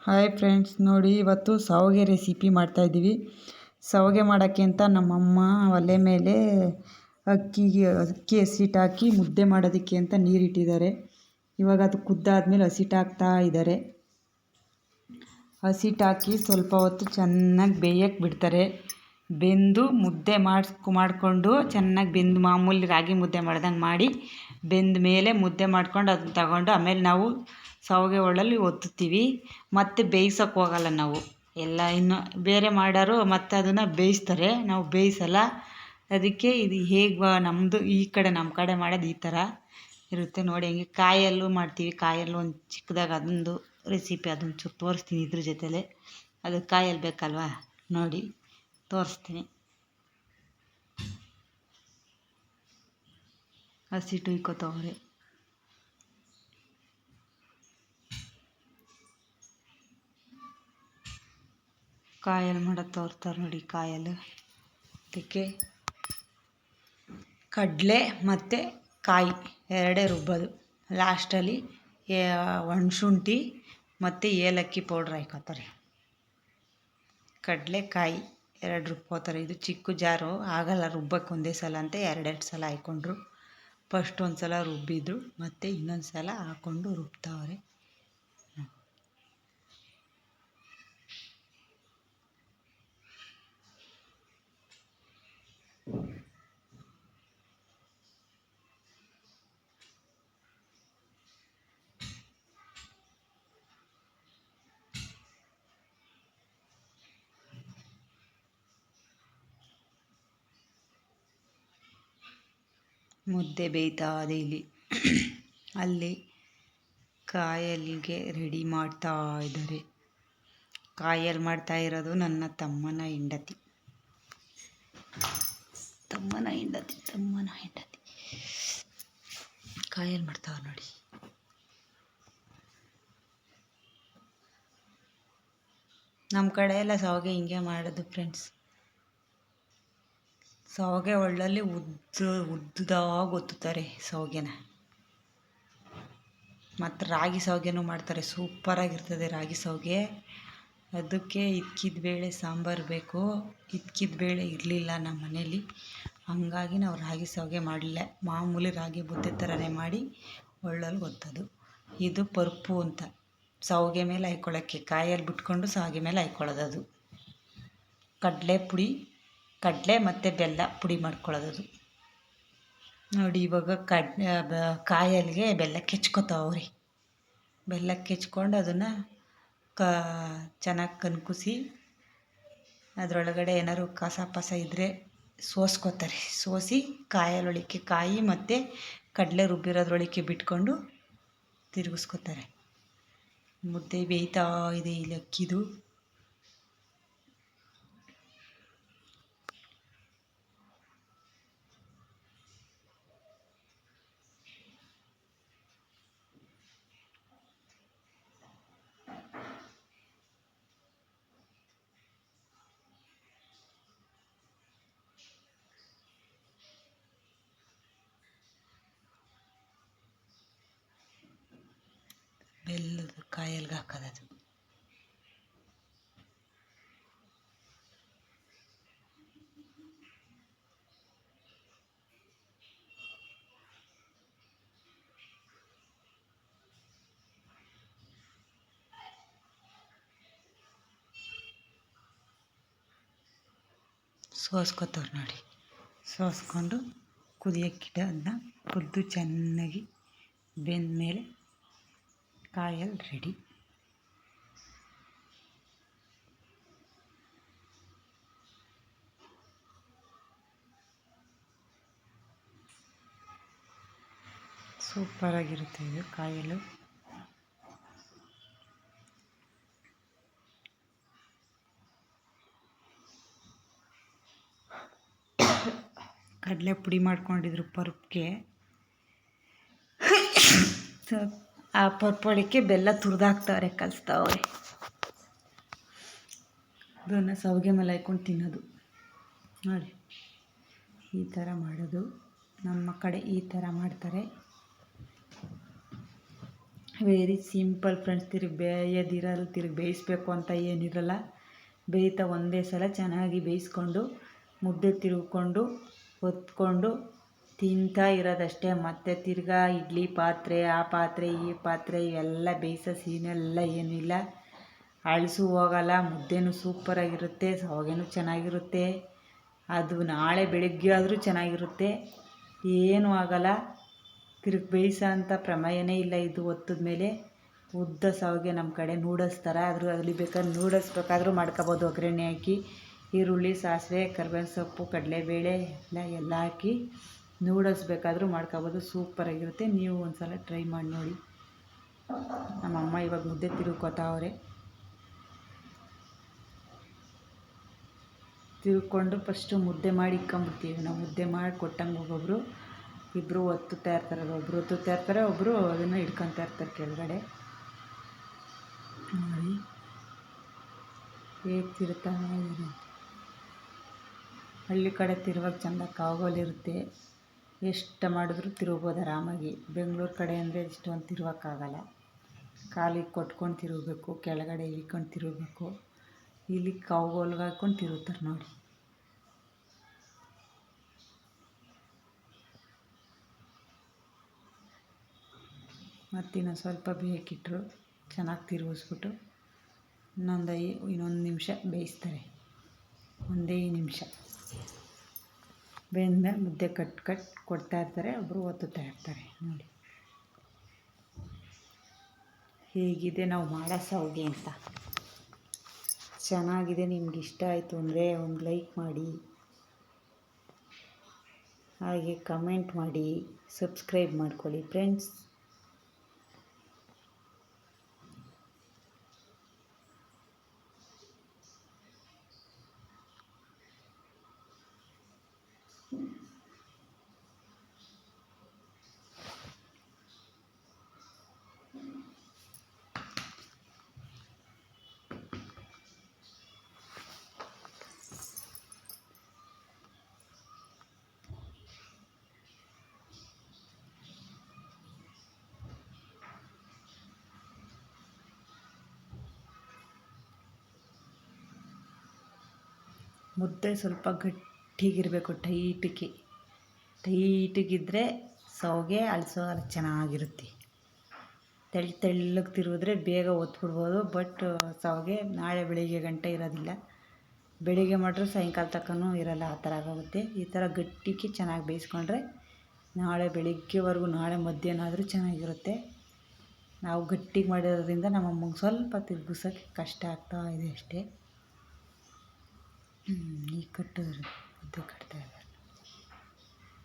Hi friends, ನೋಡಿ ಇವತ್ತು ಶಾವಿಗೆ ರೆಸಿಪಿ ಮಾಡ್ತಾಯಿದ್ದೀವಿ. ಶಾವಿಗೆ ಮಾಡೋಕ್ಕೆ ಅಂತ ನಮ್ಮಮ್ಮ ಒಲೆ ಮೇಲೆ ಅಕ್ಕಿ ಹಸಿಟ್ಟಾಕಿ ಮುದ್ದೆ ಮಾಡೋದಕ್ಕೆ ಅಂತ ನೀರಿಟ್ಟಿದ್ದಾರೆ. ಇವಾಗ ಅದು ಕುದ್ದಾದ್ಮೇಲೆ ಹಸಿಟ್ಟಾಕ್ತಾ ಇದ್ದಾರೆ. ಹಸಿಟ್ಟಾಕಿ ಸ್ವಲ್ಪ ಹೊತ್ತು ಚೆನ್ನಾಗಿ ಬೇಯಕ್ಕೆ ಬಿಡ್ತಾರೆ. ಬೆಂದು ಮುದ್ದೆ ಮಾಡಿಕೊಂಡು ಚೆನ್ನಾಗಿ ಬೆಂದು ಮಾಮೂಲಿ ರಾಗಿ ಮುದ್ದೆ ಮಾಡ್ದಂಗೆ ಮಾಡಿ ಬೆಂದ ಮೇಲೆ ಮುದ್ದೆ ಮಾಡ್ಕೊಂಡು ಅದನ್ನ ತಗೊಂಡು ಆಮೇಲೆ ನಾವು ಶಾವಿಗೆ ಒಳ್ಳಲ್ಲಿ ಒತ್ತುತ್ತೀವಿ. ಮತ್ತು ಬೇಯಿಸೋಕ್ಕೆ ಹೋಗಲ್ಲ ನಾವು. ಎಲ್ಲ ಇನ್ನು ಬೇರೆ ಮಾಡೋರು ಮತ್ತು ಅದನ್ನು ಬೇಯಿಸ್ತಾರೆ, ನಾವು ಬೇಯಿಸಲ್ಲ. ಅದಕ್ಕೆ ಇದು ಹೇಗೆ ನಮ್ಮದು ಈ ಕಡೆ ನಮ್ಮ ಕಡೆ ಮಾಡೋದು ಈ ಥರ ಇರುತ್ತೆ ನೋಡಿ. ಹಂಗೆ ಕಾಯಲ್ಲೂ ಮಾಡ್ತೀವಿ. ಕಾಯಲ್ಲೂ ಒಂದು ಚಿಕ್ಕದಾಗಿ ಅದೊಂದು ರೆಸಿಪಿ, ಅದೊಂದು ಚೂರು ತೋರಿಸ್ತೀನಿ ಇದ್ರ ಜೊತೆಲೇ. ಅದು ಕಾಯಲ್ಲಿ ಬೇಕಲ್ವಾ, ನೋಡಿ ತೋರಿಸ್ತೀನಿ. ಹಸಿಟ್ಟು ಇಕ್ಕೋತವ್ರೆ. ಕಾಯಲ್ಲಿ ಮಾಡೋದು ತೋರ್ತಾರೆ ನೋಡಿ. ಕಾಯಲ್ಲಿ ಅದಕ್ಕೆ ಕಡಲೆ ಮತ್ತು ಕಾಯಿ ಎರಡೇ ರುಬ್ಬೋದು. ಲಾಸ್ಟಲ್ಲಿ ಒಣಶುಂಠಿ ಮತ್ತು ಏಲಕ್ಕಿ ಪೌಡ್ರ್ ಹಾಕ್ಕೋತಾರೆ. ಕಡಲೆ ಕಾಯಿ ಎರಡು ರುಬ್ಕೋತಾರೆ. ಇದು ಚಿಕ್ಕ ಜಾರು, ಆಗಲ್ಲ ರುಬ್ಬಕ್ಕೆ ಒಂದೇ ಸಲ ಅಂತ ಎರಡೆರಡು ಸಲ ಹಾಕ್ಕೊಂಡ್ರು. ಫಸ್ಟ್ ಒಂದು ಸಲ ರುಬ್ಬಿದ್ರು, ಮತ್ತು ಇನ್ನೊಂದು ಸಲ ಹಾಕ್ಕೊಂಡು ರುಬ್ತಾವ್ರೆ. ಮುದ್ದೆ ಬೇಯ್ತಾ ಇದೆ ಇಲ್ಲಿ. ಅಲ್ಲಿ ಕಾಯಲ್ಲಿಗೆ ರೆಡಿ ಮಾಡ್ತಾ ಇದ್ದಾರೆ. ಕಾಯಲ್ಲಿ ಮಾಡ್ತಾ ಇರೋದು ನನ್ನ ತಮ್ಮನ ಹೆಂಡತಿ. ಕಾಯಲ್ಲಿ ಮಾಡ್ತಾವ್ರು ನೋಡಿ. ನಮ್ಮ ಕಡೆ ಎಲ್ಲ ಶಾವಿಗೆ ಹಿಂಗೆ ಮಾಡೋದು ಫ್ರೆಂಡ್ಸ್. ಶಾವಿಗೆ ಒಳ್ಳಲ್ಲಿ ಉದ್ದದಾಗಿ ಒತ್ತುತ್ತಾರೆ ಶಾವಿಗೆನ. ಮತ್ತು ರಾಗಿ ಶಾವಿಗೆನೂ ಮಾಡ್ತಾರೆ, ಸೂಪರಾಗಿರ್ತದೆ ರಾಗಿ ಶಾವಿಗೆ. ಅದಕ್ಕೆ ಇದ್ಕಿದ ಬೇಳೆ ಸಾಂಬಾರು ಬೇಕು. ಇದ್ಕಿದ ಬೇಳೆ ಇರಲಿಲ್ಲ ನಮ್ಮ ಮನೇಲಿ, ಹಾಗಾಗಿ ನಾವು ರಾಗಿ ಶಾವಿಗೆ ಮಾಡಲಿಲ್ಲ. ಮಾಮೂಲಿ ರಾಗಿ ಮುದ್ದೆ ಥರನೇ ಮಾಡಿ ಒಳ್ಳಲ್ಲಿ ಒತ್ತೋದು. ಇದು ಪರ್ಪು ಅಂತ, ಶಾವಿಗೆ ಮೇಲೆ ಹಾಕ್ಕೊಳ್ಳೋಕ್ಕೆ. ಕಾಯಲ್ಲಿ ಬಿಟ್ಕೊಂಡು ಶಾವಿಗೆ ಮೇಲೆ ಹಾಕ್ಕೊಳ್ಳೋದು. ಅದು ಕಡಲೆ ಮತ್ತು ಬೆಲ್ಲ ಪುಡಿ ಮಾಡ್ಕೊಳ್ಳೋದು. ನೋಡಿ ಇವಾಗ ಕಾಯಲ್ಲಿಗೆ ಬೆಲ್ಲಕ್ಕೆ ಹೆಚ್ಕೊತಾವ್ರಿ. ಬೆಲ್ಲಕ್ಕೆ ಹೆಚ್ಕೊಂಡು ಅದನ್ನು ಚೆನ್ನಾಗಿ ಕನ್ಕುಸಿ ಅದರೊಳಗಡೆ ಏನಾದ್ರು ಕಸ ಪಸ ಇದ್ದರೆ ಸೋಸ್ಕೋತಾರೆ. ಸೋಸಿ ಕಾಯಲ್ಲೊಳಕ್ಕೆ ಕಾಯಿ ಮತ್ತು ಕಡಲೆ ರುಬ್ಬಿರೋದ್ರೊಳಕ್ಕೆ ಬಿಟ್ಕೊಂಡು ತಿರುಗಿಸ್ಕೋತಾರೆ. ಮುದ್ದೆ ಬೇಯ್ತಾ ಇದೆ ಇಲ್ಲಿ ಅಕ್ಕಿದು. ಬೆಲ್ಲದ ಕಾಯಲ್ಗೆ ಹಾಕೋದು. ಸೋಸ್ಕೋತಾರೆ ನೋಡಿ. ಸೋಸ್ಕೊಂಡು ಕುದಿಯೋಕ್ಕಿಟ್ಟು ಅದನ್ನ ಕುದ್ದು ಚೆನ್ನಾಗಿ ಬೆಂದ ಮೇಲೆ ಕಾಯಲ್ಲಿ ರೆಡಿ. ಸೂಪರಾಗಿರುತ್ತೆ ಇದು ಕಾಯಲು. ಕಡಲೆ ಪುಡಿ ಮಾಡ್ಕೊಂಡಿದ್ರು ಪರ್ಪ್ಗೆ. ಆ ಪರ್ಪೊಳಕ್ಕೆ ಬೆಲ್ಲ ತುರಿದಾಕ್ತಾರೆ, ಕಲಿಸ್ತಾವ್ರೆ. ಅದನ್ನು ಶಾವಿಗೆ ಮೇಲೆ ಹಾಕ್ಕೊಂಡು ತಿನ್ನೋದು ನೋಡಿ. ಈ ಥರ ಮಾಡೋದು ನಮ್ಮ ಕಡೆ, ಈ ಥರ ಮಾಡ್ತಾರೆ. Very simple friends. ತಿರುಗಿ ಬೇಯೋದಿರಲ್ಲ, ತಿರುಗಿ ಬೇಯಿಸ್ಬೇಕು ಅಂತ ಏನಿರಲ್ಲ. ಬೇಯ್ತಾ ಒಂದೇ ಸಲ ಚೆನ್ನಾಗಿ ಬೇಯಿಸ್ಕೊಂಡು ಮುದ್ದೆ ತಿರುಗ್ಕೊಂಡು ಹೊತ್ಕೊಂಡು ತಿಂತಾ ಇರೋದಷ್ಟೇ. ಮತ್ತು ತಿರ್ಗಾ ಇಡ್ಲಿ ಪಾತ್ರೆ, ಆ ಪಾತ್ರೆ, ಈ ಪಾತ್ರೆ ಇವೆಲ್ಲ ಬೇಯಿಸೋ ಸೀನೆಲ್ಲ ಏನಿಲ್ಲ. ಅಳಿಸು ಹೋಗಲ್ಲ, ಮುದ್ದೆನೂ ಸೂಪರಾಗಿರುತ್ತೆ, ಶಾವಿಗೆನೂ ಚೆನ್ನಾಗಿರುತ್ತೆ. ಅದು ನಾಳೆ ಬೆಳಗ್ಗೆ ಆದರೂ ಚೆನ್ನಾಗಿರುತ್ತೆ, ಏನೂ ಆಗಲ್ಲ. ತಿರುಗಿ ಬೇಯಿಸೋ ಅಂಥ ಪ್ರಮೇಯನೇ ಇಲ್ಲ. ಇದು ಒತ್ತದ ಮೇಲೆ ಉದ್ದ ಶಾವಿಗೆ ನಮ್ಮ ಕಡೆ ನೂಡಲ್ಸ್ ಥರ, ಅಲ್ಲಿ ಬೇಕಾದ್ರೆ ನೂಡಲ್ಸ್ ಬೇಕಾದರೂ ಮಾಡ್ಕೊಬೋದು. ಒಗ್ಗರಣೆ ಹಾಕಿ ಈರುಳ್ಳಿ, ಸಾಸಿವೆ, ಕರ್ಬೇವಿನ ಸೊಪ್ಪು, ಕಡಲೆಬೇಳೆ ಎಲ್ಲ ಹಾಕಿ ನೂಡಲ್ಸ್ ಬೇಕಾದರೂ ಮಾಡ್ಕೊಬೋದು. ಸೂಪರಾಗಿರುತ್ತೆ. ನೀವು ಒಂದು ಸಲ ಟ್ರೈ ಮಾಡಿ ನೋಡಿ. ನಮ್ಮಮ್ಮ ಇವಾಗ ಮುದ್ದೆ ತಿರುಗ್ಕೊತಾವ್ರೆ. ತಿರ್ಕೊಂಡು ಫಸ್ಟು ಮುದ್ದೆ ಮಾಡಿ ಇಕ್ಕೊಂಬಿಡ್ತೀವಿ ನಾವು. ಮುದ್ದೆ ಮಾಡಿ ಕೊಟ್ಟಂಗೆ ಒಬ್ಬೊಬ್ಬರು ಇಬ್ಬರು ಒತ್ತುತ್ತಾ ಇರ್ತಾರೆ. ಒಬ್ಬರು ಒತ್ತುತ್ತಾ ಇರ್ತಾರೆ, ಒಬ್ಬರು ಅದನ್ನು ಹಿಡ್ಕೊತಾ ಇರ್ತಾರೆ ಕೆಳಗಡೆ. ನೋಡಿ ಹೇಗೆ ತಿರುತ್ತಾ ಇದೆ. ಹಳ್ಳಿ ಕಡೆ ತಿರುವಾಗ ಚೆಂದ ಕಾವಲಿರುತ್ತೆ, ಎಷ್ಟು ಮಾಡಿದ್ರೂ ತಿರುಗ್ಬೋದು ಆರಾಮಾಗಿ. ಬೆಂಗಳೂರು ಕಡೆ ಅಂದರೆ ಇಷ್ಟೊಂದು ತಿರುಗೋಕ್ಕಾಗಲ್ಲ. ಕಾಲಿಗೆ ಕೊಟ್ಕೊಂಡು ತಿರುಗಬೇಕು, ಕೆಳಗಡೆ ಇಳ್ಕೊಂಡು ತಿರುಗಬೇಕು. ಇಲ್ಲಿ ಕಾವುಗೋಲ್ಗೆ ಹಾಕ್ಕೊಂಡು ತಿರುಗ್ತಾರೆ ನೋಡಿ. ಮತ್ತಿನ್ನು ಸ್ವಲ್ಪ ಬೇಕಿಟ್ಟರು ಚೆನ್ನಾಗಿ ತಿರುಗಿಸ್ಬಿಟ್ಟು ಇನ್ನೊಂದು ನಿಮಿಷ ಬೇಯಿಸ್ತಾರೆ. ಒಂದೇ ನಿಮಿಷ ಬೆಂದಮೇಲೆ ಮುದ್ದೆ ಕಟ್ ಕೊಡ್ತಾಯಿರ್ತಾರೆ, ಒಬ್ಬರು ಒತ್ತುತ್ತಾ ಇರ್ತಾರೆ. ನೋಡಿ ಹೇಗಿದೆ ನಾವು ಮಾಡೋ ಶಾವಿಗೆ ಅಂತ. ಚೆನ್ನಾಗಿದೆ. ನಿಮ್ಗೆ ಇಷ್ಟ ಆಯಿತು ಅಂದರೆ ಒಂದು ಲೈಕ್ ಮಾಡಿ, ಹಾಗೆ ಕಮೆಂಟ್ ಮಾಡಿ, ಸಬ್ಸ್ಕ್ರೈಬ್ ಮಾಡ್ಕೊಳ್ಳಿ ಫ್ರೆಂಡ್ಸ್. ಮುದ್ದೆ ಸ್ವಲ್ಪ ಗಟ್ಟಿಗಿರಬೇಕು, ಟೈಟಿಗಿದ್ದರೆ ಶಾವಿಗೆ ಅಳಿಸೋಲ್ಲ, ಚೆನ್ನಾಗಿರುತ್ತೆ. ತೆಳ್ಳಗೆ ತಿರುಗಿದ್ರೆ ಬೇಗ ಒತ್ಬಿಡ್ಬೋದು. ಬಟ್ ಶಾವಿಗೆ ನಾಳೆ ಬೆಳಿಗ್ಗೆ ಗಂಟೆ ಇರೋದಿಲ್ಲ. ಬೆಳಿಗ್ಗೆ ಮಾಡಿದ್ರೆ ಸಾಯಂಕಾಲ ತನಕನೂ ಇರೋಲ್ಲ, ಆ ಥರ ಆಗೋಗುತ್ತೆ. ಈ ಥರ ಗಟ್ಟಿಗೆ ಚೆನ್ನಾಗಿ ಬೇಯಿಸ್ಕೊಂಡ್ರೆ ನಾಳೆ ಬೆಳಿಗ್ಗೆವರೆಗೂ, ನಾಳೆ ಮಧ್ಯಾಹ್ನ ಆದರೂ ಚೆನ್ನಾಗಿರುತ್ತೆ. ನಾವು ಗಟ್ಟಿಗೆ ಮಾಡಿರೋದ್ರಿಂದ ನಮ್ಮ ಅಮ್ಮಂಗೆ ಸ್ವಲ್ಪ ತಿರುಗಿಸೋಕ್ಕೆ ಕಷ್ಟ ಆಗ್ತಾ ಇದೆ ಅಷ್ಟೇ. ಈಗ ಕಟ್ಟಿದ್ರು ಮುದ್ದೆ ಕಟ್ತಾಯಿದ್ದಾರೆ,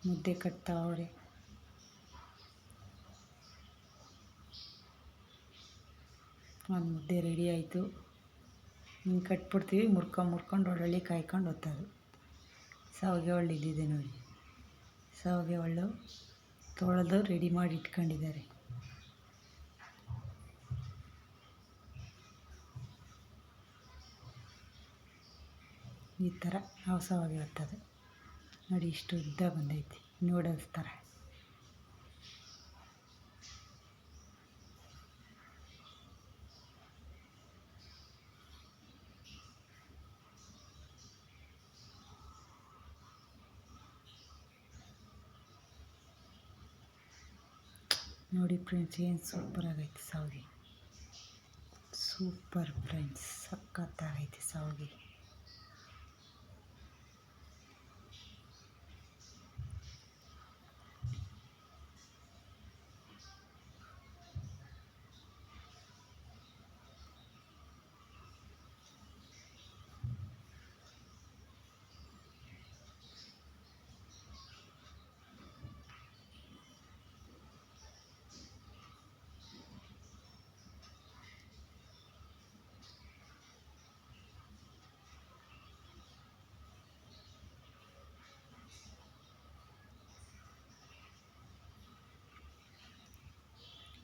ಮುದ್ದೆ ಕಟ್ತಾವ್ರೆ. ಒಂದು ಮುದ್ದೆ ರೆಡಿ ಆಯಿತು. ಹಿಂಗೆ ಕಟ್ಬಿಡ್ತೀವಿ, ಮುರ್ಕೊಂಡು ಒಳ್ಳೊಳ್ಳೆ ಕಾಯ್ಕೊಂಡು ಒತ್ತೋದು. ಶಾವಿಗೆ ಒಳ್ಳೆ ಇದ್ದಿದೆ ನೋಡಿ. ಶಾವಿಗೆ ಒಳ್ಳೆ ತೊಳೆದು ರೆಡಿ ಮಾಡಿ ಇಟ್ಕೊಂಡಿದ್ದಾರೆ. ಈ ಥರ ನಾವು ಶಾವಿಗೆ ಒತ್ತೋದು ನೋಡಿ. ಇಷ್ಟು ಉದ್ದ ಬಂದೈತಿ, ನೂಡಲ್ಸ್ ಥರ. ನೋಡಿ ಫ್ರೆಂಡ್ಸ್, ಏನು ಸೂಪರಾಗೈತೆ ಶಾವಿಗೆ. ಸೂಪರ್ ಫ್ರೆಂಡ್ಸ್, ಸಖತ್ತಾಗೈತೆ ಶಾವಿಗೆ.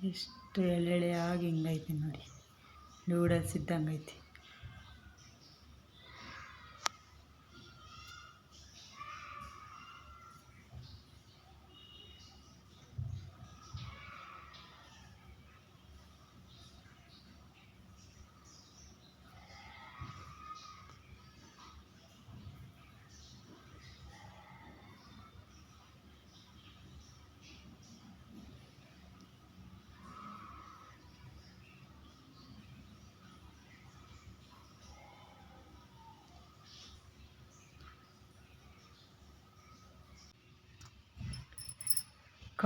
ಎಷ್ಟು ಎಳೆಯಾಗಿ ಹಿಂಗೈತೆ ನೋಡಿ, ನೂಡಲ್ಸ್ ಇದ್ದಂಗೆ ಐತಿ.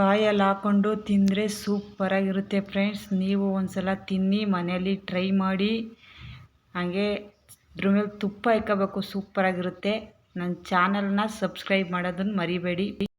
ಕಾಯಲ್ಲಿ ಹಾಕ್ಕೊಂಡು ತಿಂದರೆ ಸೂಪರಾಗಿರುತ್ತೆ ಫ್ರೆಂಡ್ಸ್. ನೀವು ಒಂದ್ಸಲ ತಿನ್ನಿ, ಮನೆಯಲ್ಲಿ ಟ್ರೈ ಮಾಡಿ. ಹಾಗೆ ಇದ್ರ ಮೇಲೆ ತುಪ್ಪ ಇಕ್ಕೋಬೇಕು, ಸೂಪರಾಗಿರುತ್ತೆ. ನನ್ನ ಚಾನಲ್ನ ಸಬ್ಸ್ಕ್ರೈಬ್ ಮಾಡೋದನ್ನು ಮರಿಬೇಡಿ.